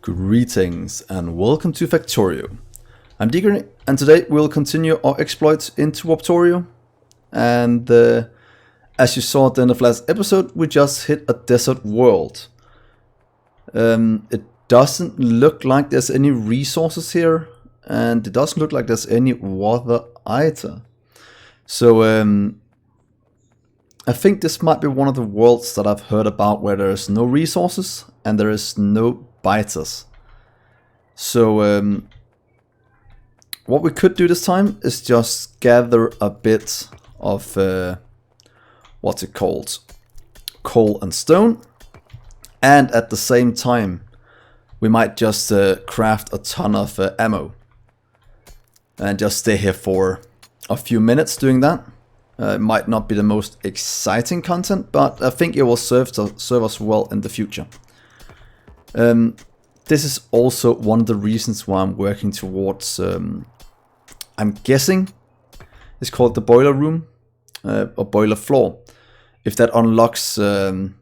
Greetings and welcome to Factorio. I'm Dgray and today we'll continue our exploits into Warptorio. And as you saw at the end of last episode, we just hit a desert world. It doesn't look like there's any resources here, and it doesn't look like there's any water either. So I think this might be one of the worlds that I've heard about where there's no resources and there is no biters. So what we could do this time is just gather a bit of what's it called, coal and stone, and at the same time we might just craft a ton of ammo and just stay here for a few minutes doing that. It might not be the most exciting content, but I think it will serve us well in the future. This is also one of the reasons why I'm working towards, I'm guessing it's called the boiler room, or boiler floor. If that unlocks the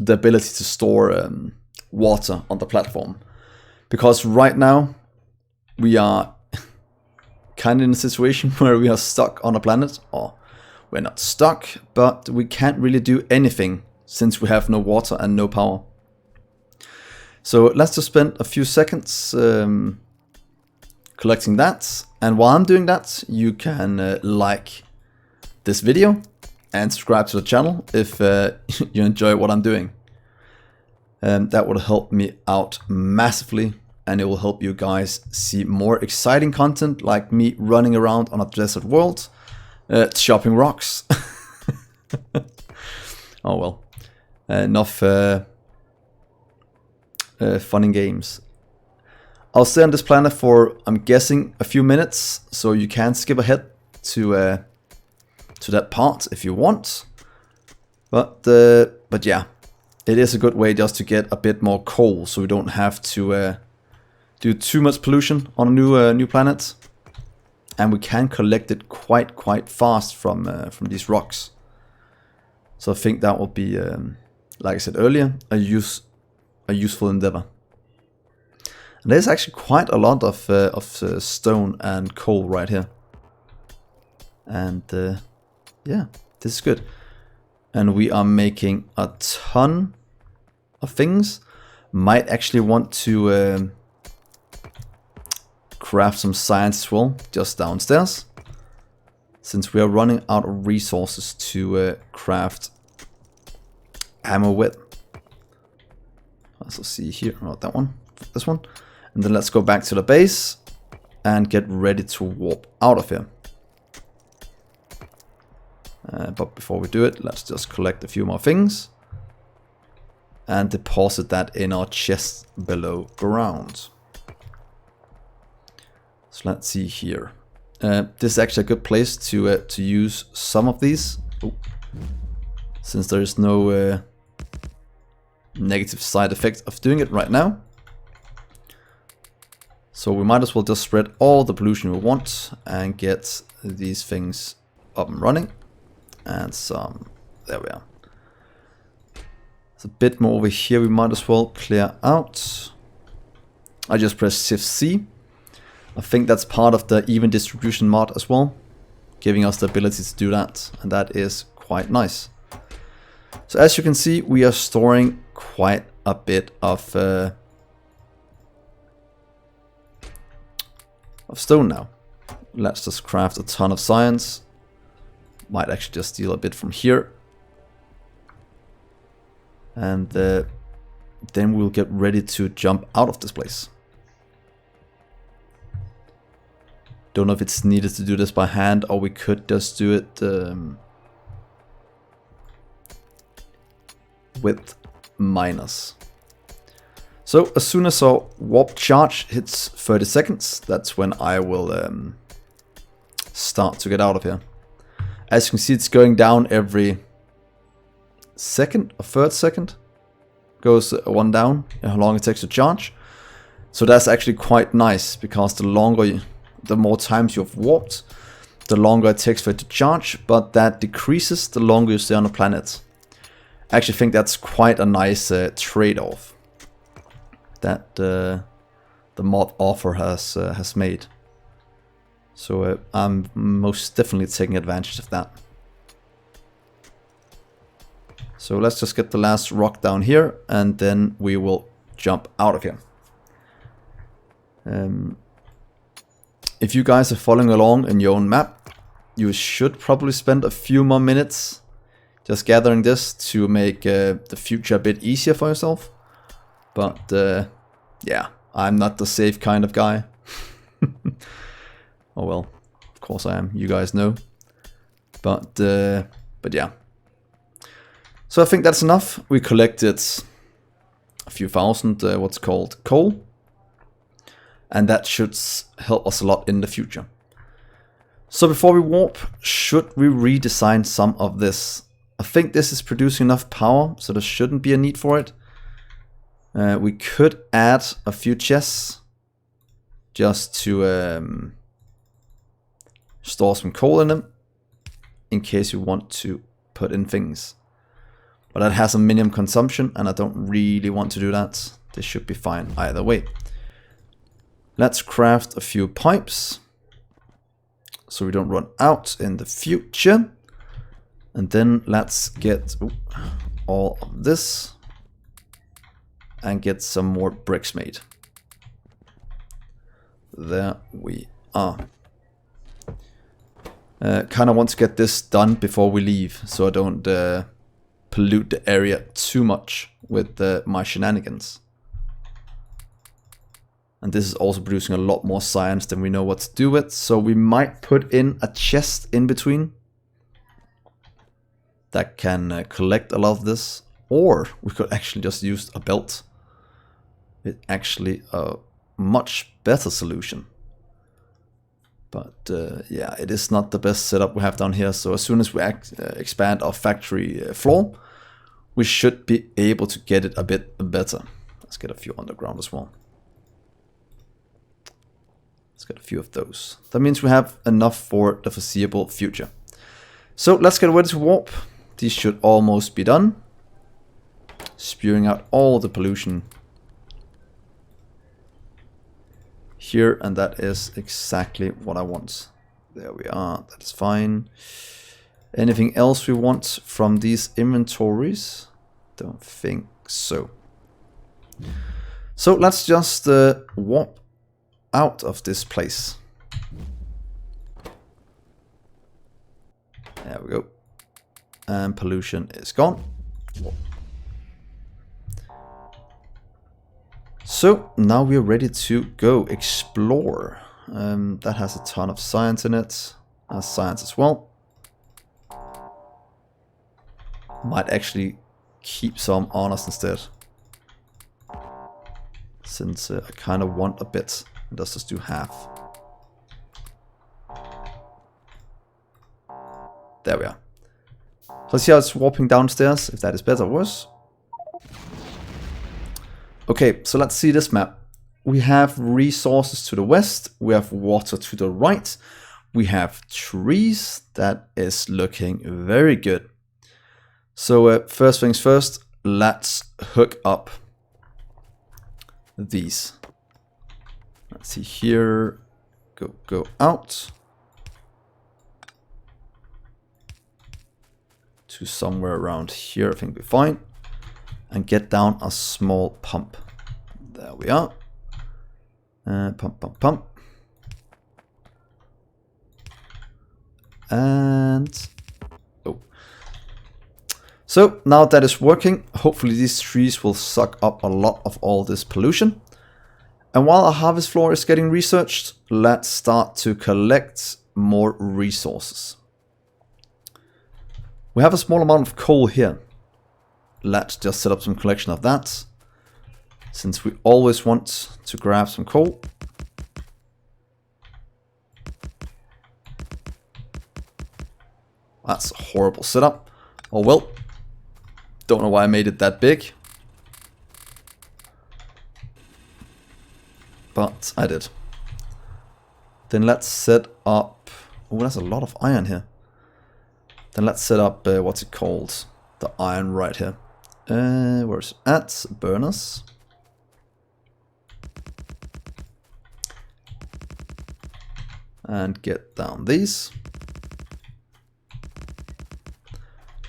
ability to store water on the platform. Because right now we are kind of in a situation where we are stuck on a planet, or we're not stuck, but we can't really do anything since we have no water and no power. So let's just spend a few seconds collecting that, and while I'm doing that, you can like this video and subscribe to the channel if you enjoy what I'm doing. That would help me out massively, and it will help you guys see more exciting content like me running around on a desert world, chopping rocks. Oh well, enough fun and games. I'll stay on this planet for, I'm guessing, a few minutes, so you can skip ahead to that part if you want. But yeah, it is a good way just to get a bit more coal, so we don't have to do too much pollution on a new planet, and we can collect it quite fast from these rocks. So I think that will be, like I said earlier, a useful endeavor. And there's actually quite a lot of stone and coal right here, and yeah, this is good. And we are making a ton of things. Might actually want to craft some science as well, just downstairs, since we are running out of resources to craft ammo with. Let's see here, not that one, this one. And then let's go back to the base and get ready to warp out of here. But before we do it, let's just collect a few more things and deposit that in our chest below ground. So let's see here. This is actually a good place to use some of these, since there is no negative side effect of doing it right now. So we might as well just spread all the pollution we want and get these things up and running. And some, there we are. There's a bit more over here we might as well clear out. I just press Shift C. I think that's part of the even distribution mod as well, giving us the ability to do that, and that is quite nice. So as you can see, we are storing quite a bit of stone now. Let's just craft a ton of science. Might actually just steal a bit from here. And then we'll get ready to jump out of this place. Don't know if it's needed to do this by hand, or we could just do it with miners. So as soon as our warp charge hits 30 seconds, that's when I will start to get out of here. As you can see, it's going down every second or third second. Goes one down, how long it takes to charge. So that's actually quite nice, because the more times you've warped, the longer it takes for it to charge, but that decreases the longer you stay on the planet. I actually think that's quite a nice trade-off. that the mod offer has made. So I'm most definitely taking advantage of that. So let's just get the last rock down here, and then we will jump out of here. If you guys are following along in your own map, you should probably spend a few more minutes just gathering this to make the future a bit easier for yourself. But yeah, I'm not the safe kind of guy. Oh well, of course I am, you guys know. But yeah. So I think that's enough. We collected a few thousand, what's called coal. And that should help us a lot in the future. So before we warp, should we redesign some of this? I think this is producing enough power, so there shouldn't be a need for it. We could add a few chests just to store some coal in them, in case you want to put in things. But that has a minimum consumption, and I don't really want to do that. This should be fine either way. Let's craft a few pipes, so we don't run out in the future. And then let's get all of this and get some more bricks made. There we are. Kind of want to get this done before we leave, so I don't pollute the area too much with my shenanigans. And this is also producing a lot more science than we know what to do with, so we might put in a chest in between that can collect a lot of this, or we could actually just use a belt. It's actually a much better solution. But yeah, it is not the best setup we have down here, so as soon as we expand our factory floor, we should be able to get it a bit better. Let's get a few underground as well. Let's get a few of those. That means we have enough for the foreseeable future. So let's get ready to warp. These should almost be done. Spewing out all the pollution here, and that is exactly what I want. There we are, that is fine. Anything else we want from these inventories? Don't think so. So let's just warp out of this place. There we go. And pollution is gone. So now we're ready to go explore. That has a ton of science in it. Science as well. Might actually keep some on us instead, since I kind of want a bit. Let's just do half. There we are. Let's see how it's warping downstairs, if that is better or worse. Okay, so let's see this map. We have resources to the west, we have water to the right, we have trees. That is looking very good. So first things first, let's hook up these. Let's see here, go out to somewhere around here, I think we're fine. And get down a small pump. There we are. Pump. And oh. So now that is working, hopefully these trees will suck up a lot of all this pollution. And while our harvest floor is getting researched, let's start to collect more resources. We have a small amount of coal here. Let's just set up some collection of that, since we always want to grab some coal. That's a horrible setup. Oh well. Don't know why I made it that big, but I did. Then let's set up... Oh, that's a lot of iron here. Then let's set up, what's it called? The iron right here. Where's it at? Burners. and get down these.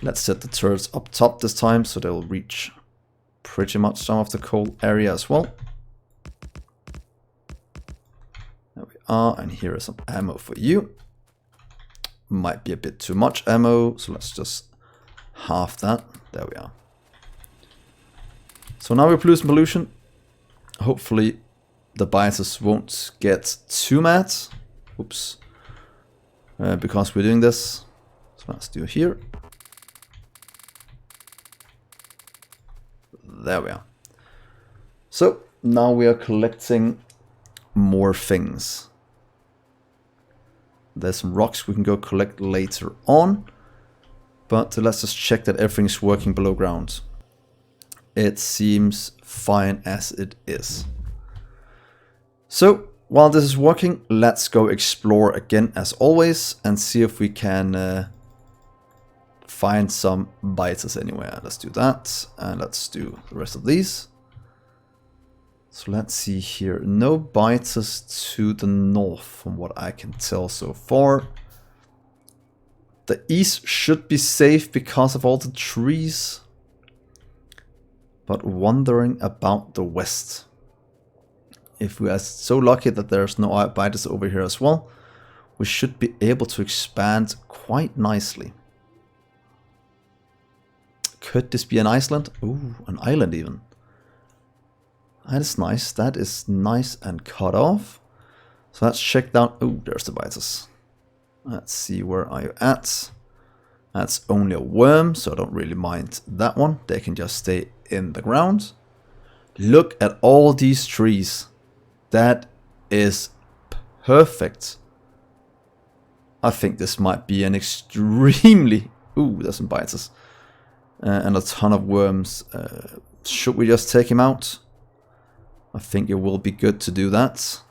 Let's set the turrets up top this time so they'll reach pretty much some of the coal area as well. There we are, and here is some ammo for you. Might be a bit too much ammo, so let's just half that. There we are. So now we're producing pollution. Hopefully the biters won't get too mad. Oops. Because we're doing this. So let's do here. There we are. So now we are collecting more things. There's some rocks we can go collect later on. But let's just check that everything's working below ground. It seems fine as it is. So while this is working, let's go explore again as always and see if we can find some biters anywhere. Let's do that, and let's do the rest of these. So let's see here. No biters to the north from what I can tell so far. The east should be safe because of all the trees. But wondering about the west. If we are so lucky that there's no biters over here as well, we should be able to expand quite nicely. Could this be an island? Ooh, an island even. That is nice. That is nice and cut off. So let's check down. Ooh, there's the biters. Let's see, where are you at? That's only a worm, so I don't really mind that one. They can just stay in the ground. Look at all these trees. That is perfect. I think this might be an extremely... Ooh, there's some biters. And a ton of worms. Should we just take him out? I think it will be good to do that.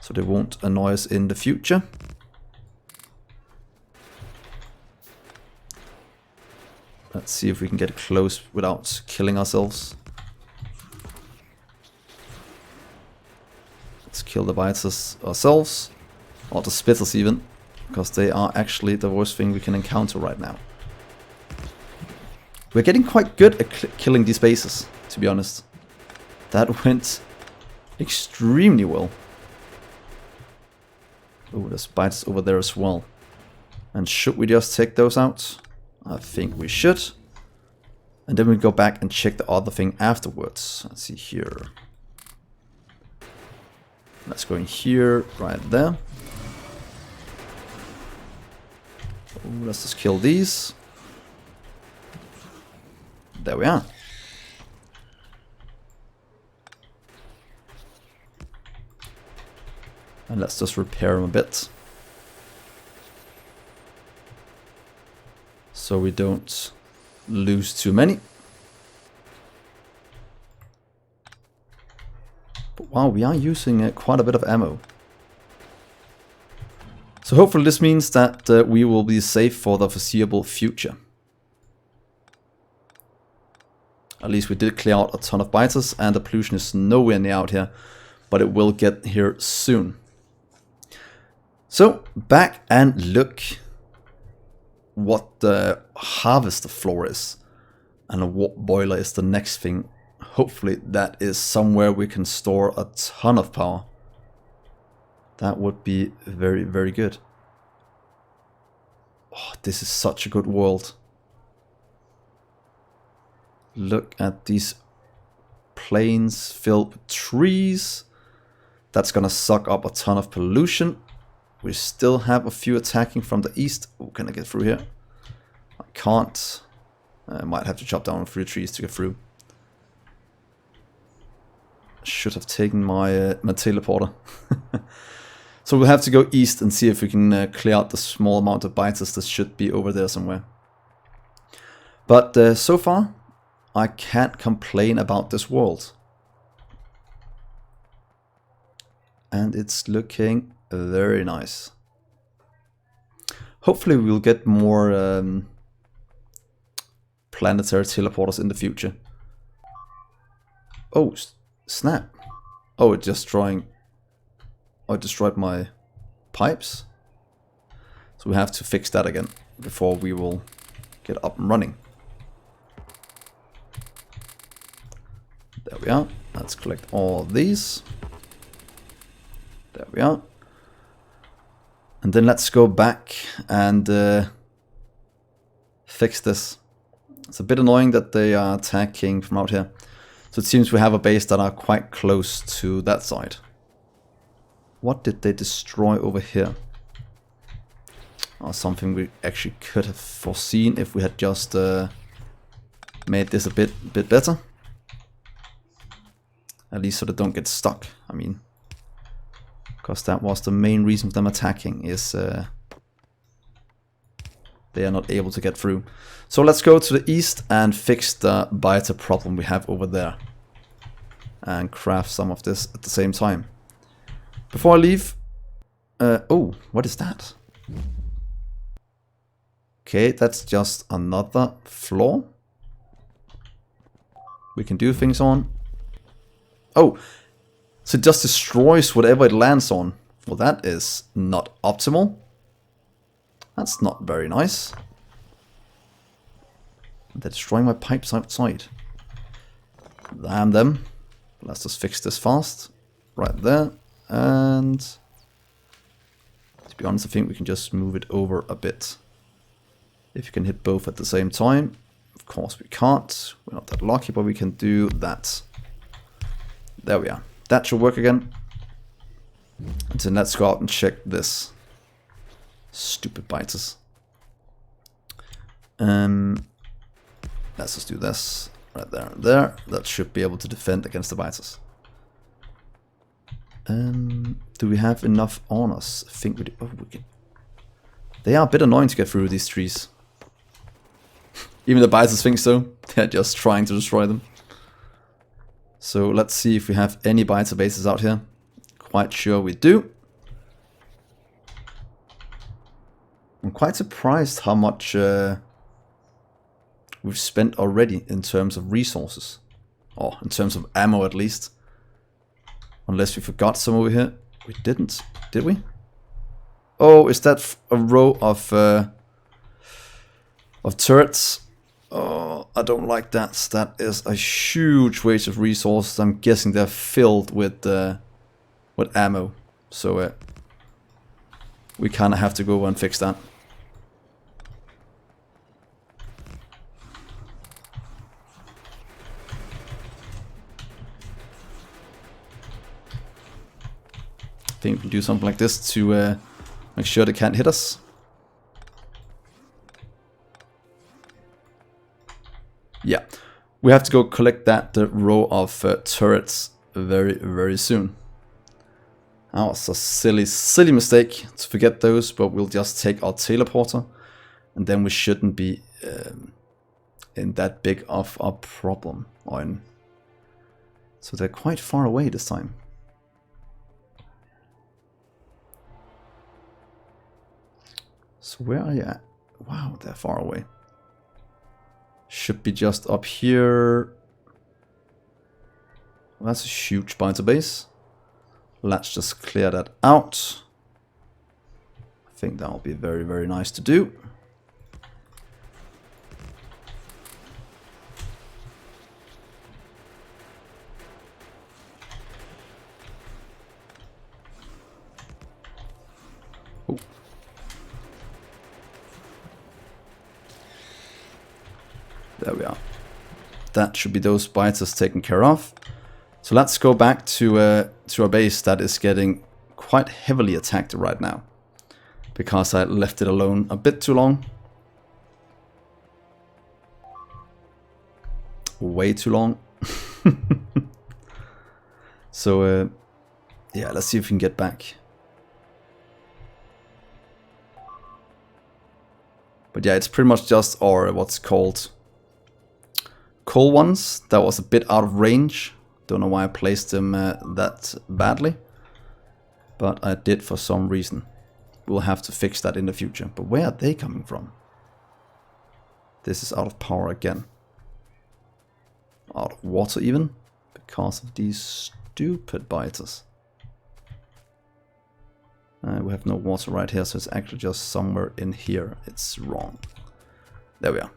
So they won't annoy us in the future. Let's see if we can get close without killing ourselves. Let's kill the biters ourselves. Or the spitters even. Because they are actually the worst thing we can encounter right now. We're getting quite good at killing these bases, to be honest. That went extremely well. Oh, there's biters over there as well. And should we just take those out? I think we should. And then we go back and check the other thing afterwards. Let's see here. Let's go in here, right there. Oh, let's just kill these. There we are. And let's just repair them a bit. So we don't lose too many. But wow, we are using quite a bit of ammo. So hopefully this means that we will be safe for the foreseeable future. At least we did clear out a ton of biters, and the pollution is nowhere near out here, but it will get here soon. So back and look what the harvester floor is, and a warp boiler is the next thing. Hopefully that is somewhere we can store a ton of power. That would be very, very good. Oh, this is such a good world. Look at these plains filled with trees. That's gonna suck up a ton of pollution. We still have a few attacking from the east. Oh, can I get through here? I can't. I might have to chop down a few trees to get through. Should have taken my my teleporter. So we'll have to go east and see if we can clear out the small amount of biters that should be over there somewhere. But so far, I can't complain about this world. And it's looking very nice. Hopefully we'll get more planetary teleporters in the future. Oh, snap. Oh, it's destroying... Oh, it destroyed my pipes. So we have to fix that again before we will get up and running. There we are. Let's collect all of these. There we are. And then let's go back and fix this. It's a bit annoying that they are attacking from out here. So it seems we have a base that are quite close to that side. What did they destroy over here? Oh, something we actually could have foreseen if we had just made this a bit better. At least so they don't get stuck. I mean, because that was the main reason for them attacking, is they are not able to get through. So let's go to the east and fix the biter problem we have over there. And craft some of this at the same time. Before I leave... oh, what is that? Okay, that's just another floor we can do things on. Oh, so it just destroys whatever it lands on. Well, that is not optimal. That's not very nice. They're destroying my pipes outside. Damn them. Let's just fix this fast. Right there. And to be honest, I think we can just move it over a bit. If you can hit both at the same time. Of course we can't. We're not that lucky, but we can do that. There we are. That should work again. And then let's go out and check this. Stupid biters. Let's just do this. Right there and there. That should be able to defend against the biters. Do we have enough on us? I think we do. Oh, we can. They are a bit annoying to get through these trees. Even the biters think so. They're just trying to destroy them. So let's see if we have any biter bases out here. Quite sure we do. I'm quite surprised how much we've spent already in terms of resources. Or in terms of ammo at least. Unless we forgot some over here. We didn't, did we? Oh, is that a row of turrets? Oh, I don't like that. That is a huge waste of resources. I'm guessing they're filled with ammo. So we kind of have to go and fix that. I think we can do something like this to make sure they can't hit us. Yeah, we have to go collect that row of turrets very soon. That was a silly mistake to forget those, but we'll just take our teleporter, and then we shouldn't be in that big of a problem. So they're quite far away this time. So where are you at? Wow, they're far away. Should be just up here. Well, that's a huge biter base. Let's just clear that out. I think that'll be very nice to do. Oh. There we are. That should be those biters taken care of. So let's go back to our base that is getting quite heavily attacked right now. Because I left it alone a bit too long. Way too long. So yeah, let's see if we can get back. But yeah, it's pretty much just our what's called coal ones. That was a bit out of range. Don't know why I placed them that badly. But I did for some reason. We'll have to fix that in the future. But where are they coming from? This is out of power again. Out of water even. Because of these stupid biters. We have no water right here, so it's actually just somewhere in here. It's wrong. There we are.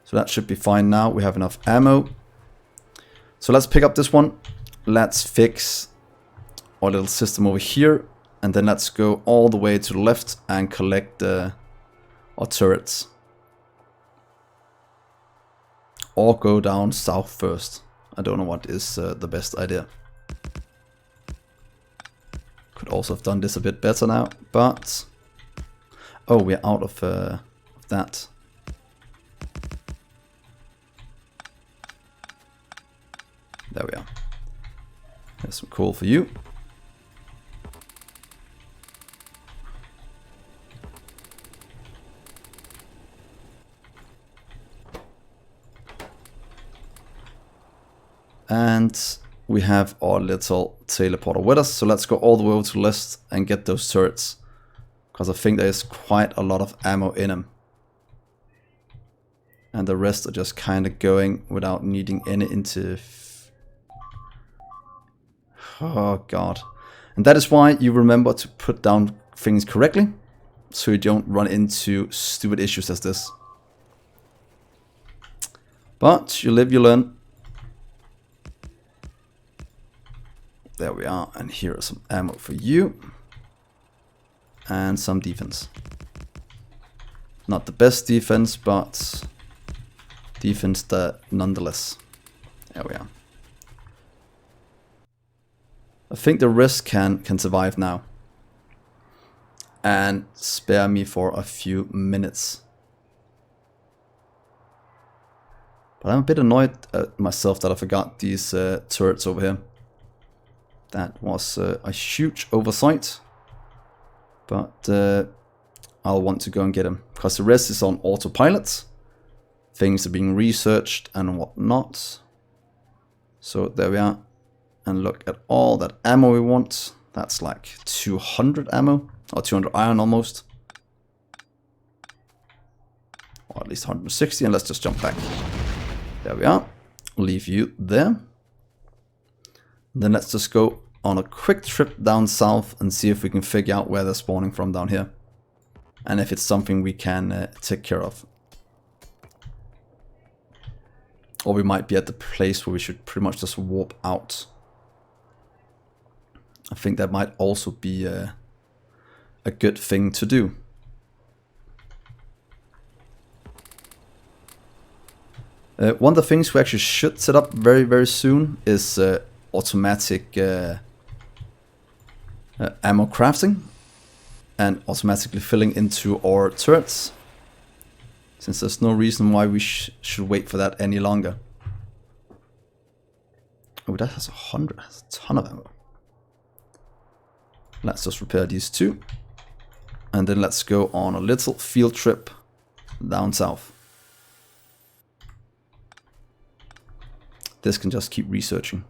So that should be fine now. We have enough ammo. So let's pick up this one. Let's fix our little system over here. And then let's go all the way to the left and collect our turrets. Or go down south first. I don't know what is the best idea. Could also have done this a bit better now, but... Oh, we're out of that. There we are. There's some coal for you. And we have our little teleporter with us, so let's go all the way over to the list and get those turrets. Because I think there's quite a lot of ammo in them. And the rest are just kind of going without needing any into... Oh god. And that is why you remember to put down things correctly, so you don't run into stupid issues as this. But you live, you learn. There we are, and here is some ammo for you. And some defense. Not the best defense, but defense that nonetheless. There we are. I think the rest can survive now. And spare me for a few minutes. But I'm a bit annoyed at myself that I forgot these turrets over here. That was a huge oversight. But I'll want to go and get them. Because the rest is on autopilot. Things are being researched and whatnot. So there we are. And look at all that ammo we want. That's like 200 ammo. Or 200 iron almost. Or at least 160. And let's just jump back. There we are. Leave you there. Then let's just go on a quick trip down south and see if we can figure out where they're spawning from down here. And if it's something we can take care of. Or we might be at the place where we should pretty much just warp out. I think that might also be a good thing to do. One of the things we actually should set up very, very soon is automatic ammo crafting and automatically filling into our turrets, since there's no reason why we should wait for that any longer. Oh, that has 100, that's a ton of ammo. Let's just repair these two, and then let's go on a little field trip down south. This can just keep researching.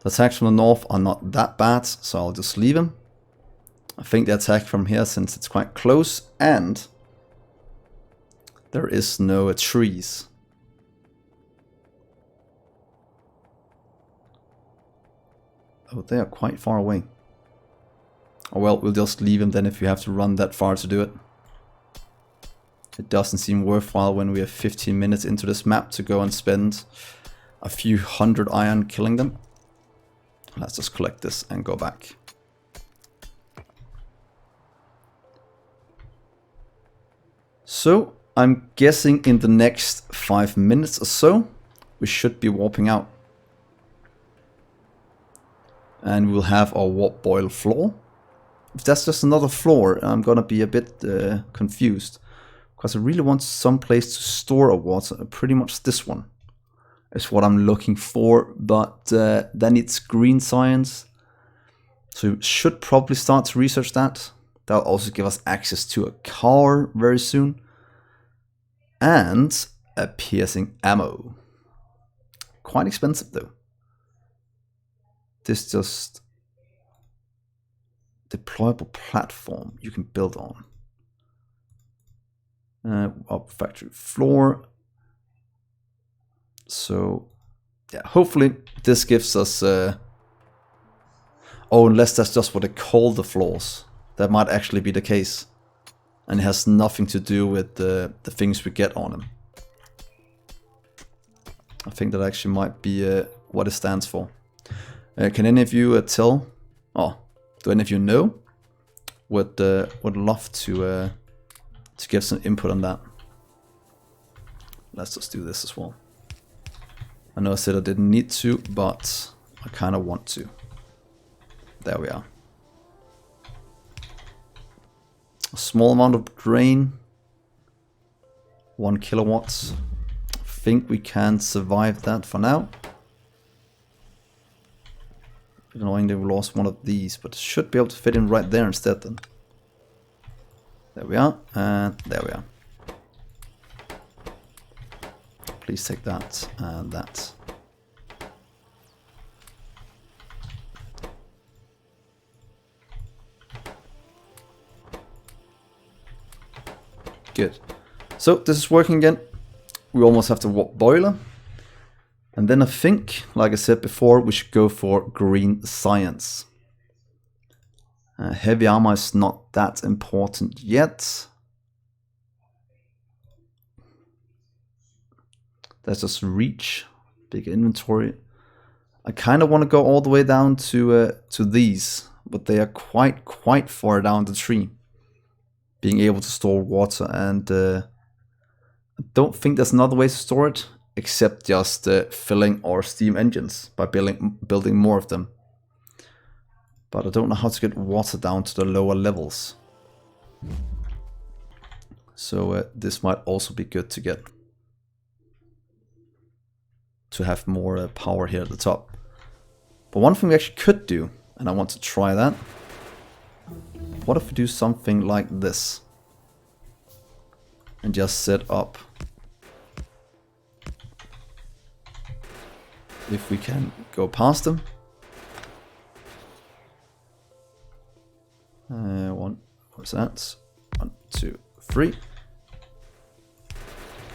The attacks from the north are not that bad, so I'll just leave them. I think the attack from here, since it's quite close, and there is no trees. Oh, they are quite far away. Oh well, we'll just leave them then if you have to run that far to do it. It doesn't seem worthwhile when we have 15 minutes into this map to go and spend a few hundred iron killing them. Let's just collect this and go back. So, I'm guessing in the next 5 minutes or so, we should be warping out. And we'll have our warp boil floor. If that's just another floor, I'm gonna be a bit confused. Because I really want some place to store our water. Pretty much this one is what I'm looking for, but that needs green science. So we should probably start to research that. That'll also give us access to a car very soon. And a piercing ammo. Quite expensive though. This just... deployable platform you can build on. Up factory floor. So yeah, hopefully this gives us Oh, unless that's just what they call the floors. That might actually be the case. And it has nothing to do with the things we get on them. I think that actually might be what it stands for. Can any of you tell? Oh, do any of you know? Would love to give some input on that. Let's just do this as well. I know I said I didn't need to, but I kind of want to. There we are. A small amount of drain. 1 kilowatts. I think we can survive that for now. Annoying that we lost one of these, but it should be able to fit in right there instead then. There we are, and there we are. Please take that and that. Good. So this is working again. We almost have the boiler. And then I think, like I said before, we should go for green science. Heavy armor is not that important yet. Let's just reach. Big inventory. I kind of want to go all the way down to these, but they are quite far down the tree. Being able to store water, and I don't think there's another way to store it except just filling our steam engines by building more of them. But I don't know how to get water down to the lower levels. So this might also be good to get. To have more power here at the top. But one thing we actually could do, and I want to try that. What if we do something like this? And just set up. If we can go past them. What's that? 1, 2, 3.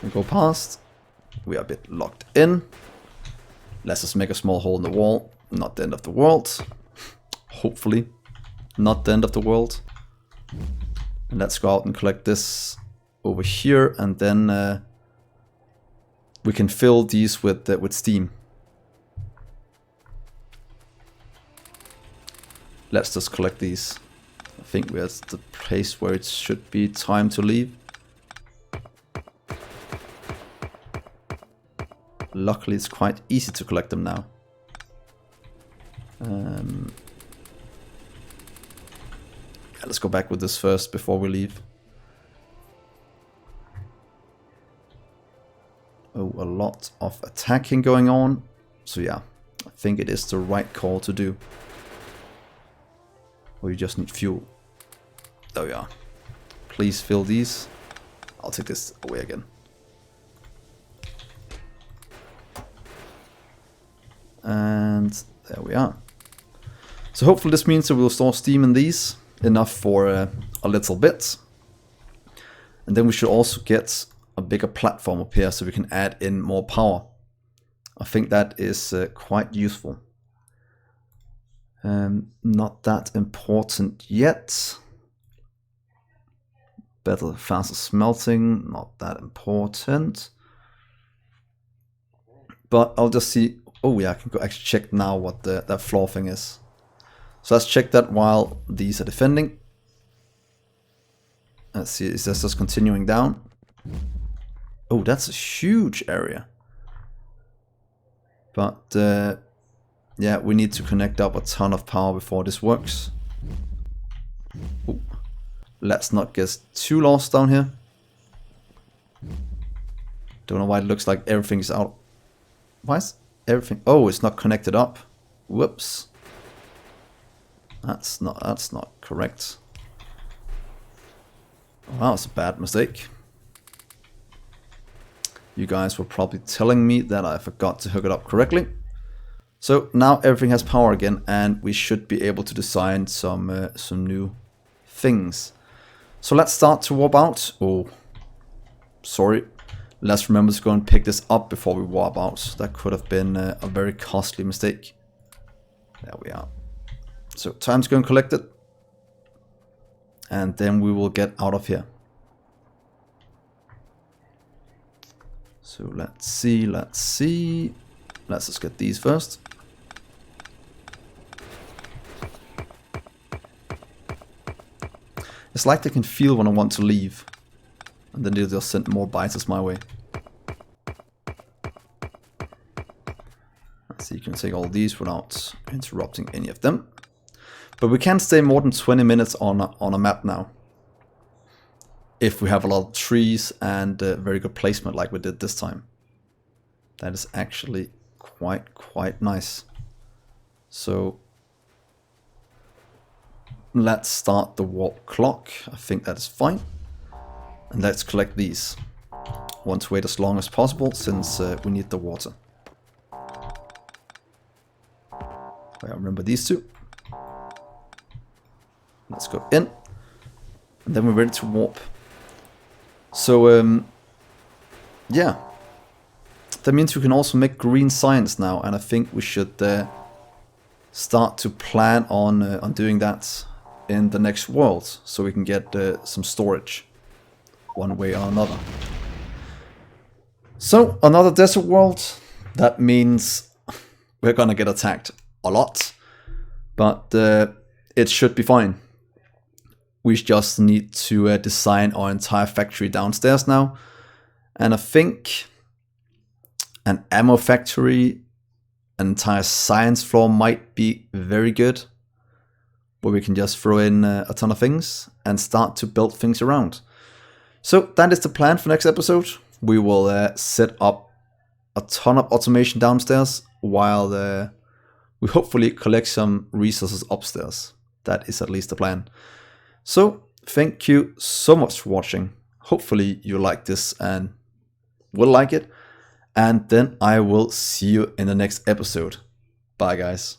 We go past. We are a bit locked in. Let's just make a small hole in the wall. Not the end of the world. Hopefully. Not the end of the world. And let's go out and collect this over here. And then we can fill these with steam. Let's just collect these. I think we're at the place where it should be time to leave. Luckily, it's quite easy to collect them now. Yeah, let's go back with this first before we leave. Oh, a lot of attacking going on. So yeah, I think it is the right call to do. Or you just need fuel. There we are. Please fill these. I'll take this away again. And there we are. So hopefully this means that we'll store steam in these. Enough for a little bit. And then we should also get a bigger platform up here so we can add in more power. I think that is quite useful. Not that important yet. Better, faster smelting, not that important. But I'll just see. Oh yeah, I can go actually check now what that floor thing is. So let's check that while these are defending. Let's see, is this just continuing down? Oh, that's a huge area. But yeah, we need to connect up a ton of power before this works. Ooh. Let's not get too lost down here. Don't know why it looks like everything's out. Why is everything? Oh, it's not connected up. Whoops. That's not correct. Oh, that was a bad mistake. You guys were probably telling me that I forgot to hook it up correctly. So now everything has power again, and we should be able to design some new things. So let's start to warp out. Oh, sorry. Let's remember to go and pick this up before we warp out. That could have been a very costly mistake. There we are. So time to go and collect it. And then we will get out of here. So let's see. Let's just get these first. It's like they can feel when I want to leave. And then they'll just send more biters my way. So you can take all these without interrupting any of them. But we can't stay more than 20 minutes on a map now. If we have a lot of trees and very good placement like we did this time. That is actually quite nice. So let's start the warp clock. I think that is fine. And let's collect these. Want to wait as long as possible since we need the water. I remember these two. Let's go in. And then we're ready to warp. So, yeah. That means we can also make green science now. And I think we should start to plan on doing that in the next world. So we can get some storage. One way or another. So, another desert world. That means we're gonna get attacked a lot. But it should be fine. We just need to design our entire factory downstairs now. And I think an ammo factory, an entire science floor might be very good. Where we can just throw in a ton of things and start to build things around. So that is the plan for next episode. We will set up a ton of automation downstairs while we hopefully collect some resources upstairs. That is at least the plan. So, thank you so much for watching. Hopefully you like this and will like it. And then I will see you in the next episode. Bye guys.